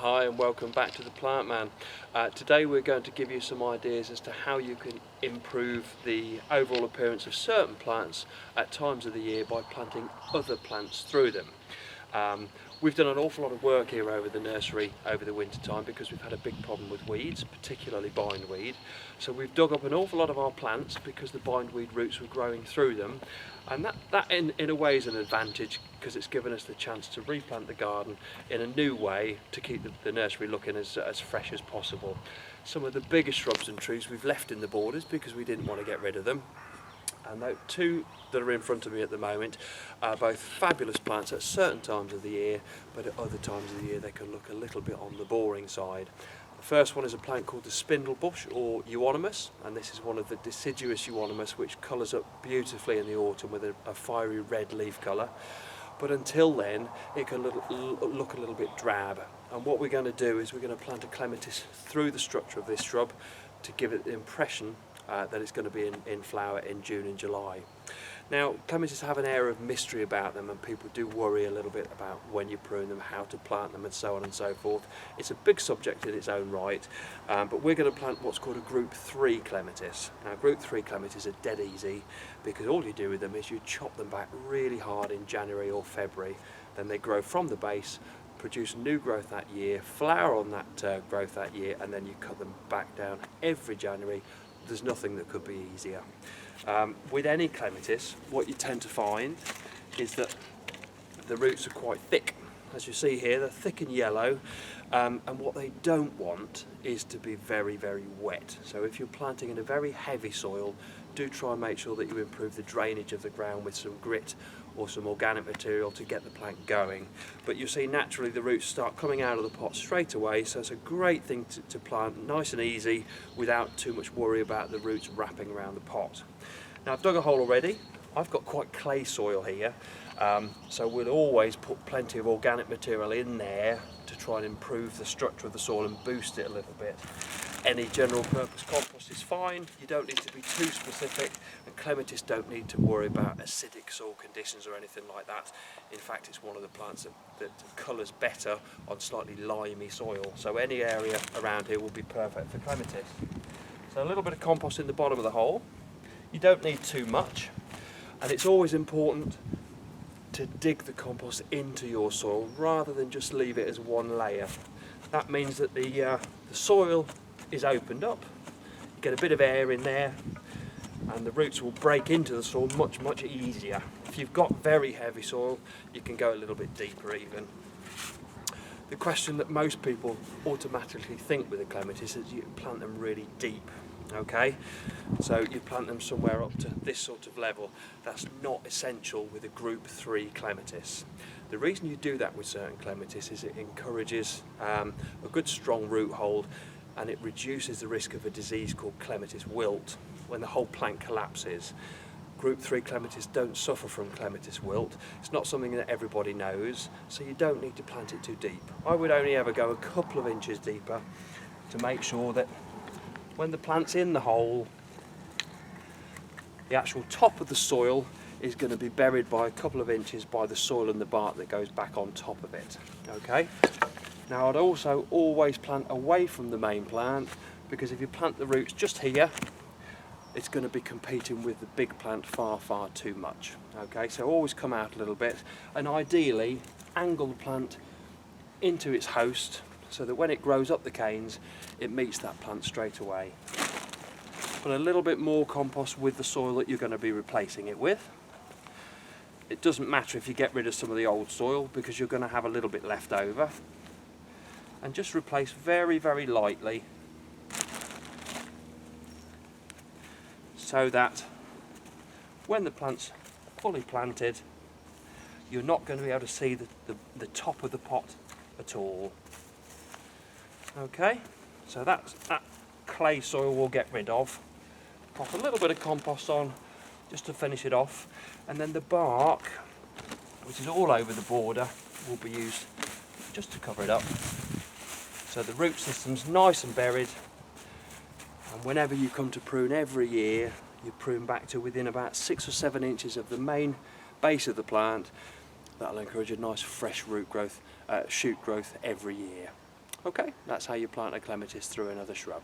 Hi and welcome back to the Plant Man. Today we're going to give you some ideas as to how you can improve the overall appearance of certain plants at times of the year by planting other plants through them. We've done an awful lot of work here over the nursery over the winter time because we've had a big problem with weeds, particularly bindweed. So we've dug up an awful lot of our plants because the bindweed roots were growing through them, and that in a way is an advantage because it's given us the chance to replant the garden in a new way to keep the nursery looking as fresh as possible. Some of the biggest shrubs and trees we've left in the borders because we didn't want to get rid of them. And those two that are in front of me at the moment are both fabulous plants at certain times of the year, but at other times of the year they can look a little bit on the boring side. The first one is a plant called the spindle bush or euonymus, and this is one of the deciduous euonymus which colours up beautifully in the autumn with a fiery red leaf colour. But until then it can look a little bit drab, and what we're going to do is we're going to plant a clematis through the structure of this shrub to give it the impression that it's going to be in flower in June and July. Now, clematis have an air of mystery about them, and people do worry a little bit about when you prune them, how to plant them, and so on and so forth. It's a big subject in its own right, but we're going to plant what's called a Group 3 clematis. Now, Group 3 clematis are dead easy because all you do with them is you chop them back really hard in January or February. Then they grow from the base, produce new growth that year, flower on that growth that year, and then you cut them back down every January. There's nothing that could be easier. With any clematis, what you tend to find is that the roots are quite thick. As you see here, they're thick and yellow, and what they don't want is to be very, very wet. So if you're planting in a very heavy soil, do try and make sure that you improve the drainage of the ground with some grit or some organic material to get the plant going. But you see naturally the roots start coming out of the pot straight away, so it's a great thing to plant nice and easy without too much worry about the roots wrapping around the pot. Now, I've dug a hole already. I've got quite clay soil here, so we'll always put plenty of organic material in there to try and improve the structure of the soil and boost it a little bit. Any general purpose compost is fine. You don't need to be too specific, and clematis don't need to worry about acidic soil conditions or anything like that. In fact, it's one of the plants that colours better on slightly limey soil, so any area around here will be perfect for clematis. So a little bit of compost in the bottom of the hole. You don't need too much, and it's always important to dig the compost into your soil rather than just leave it as one layer. That means that the soil is opened up, you get a bit of air in there, and the roots will break into the soil much easier. If you've got very heavy soil, you can go a little bit deeper even. The question that most people automatically think with the clematis is you plant them really deep. Okay, so you plant them somewhere up to this sort of level. That's not essential with a Group 3 clematis. The reason you do that with certain clematis is it encourages a good strong root hold, and it reduces the risk of a disease called clematis wilt when the whole plant collapses. Group 3 clematis don't suffer from clematis wilt. It's not something that everybody knows, so you don't need to plant it too deep. I would only ever go a couple of inches deeper to make sure that when the plant's in the hole, the actual top of the soil is going to be buried by a couple of inches by the soil and the bark that goes back on top of it. Okay. Now, I'd also always plant away from the main plant, because if you plant the roots just here, it's going to be competing with the big plant far too much. Okay, so always come out a little bit, and ideally angle the plant into its host so that when it grows up the canes, it meets that plant straight away. Put a little bit more compost with the soil that you're going to be replacing it with. It doesn't matter if you get rid of some of the old soil because you're going to have a little bit left over. And just replace very lightly so that when the plant's fully planted, you're not going to be able to see the top of the pot at all. Okay, so that clay soil we'll get rid of. Pop a little bit of compost on just to finish it off, and then the bark, which is all over the border, will be used just to cover it up. So the root system's nice and buried, and whenever you come to prune every year, you prune back to within about 6 or 7 inches of the main base of the plant. That'll encourage a nice fresh root growth, shoot growth every year. Okay, that's how you plant a clematis through another shrub.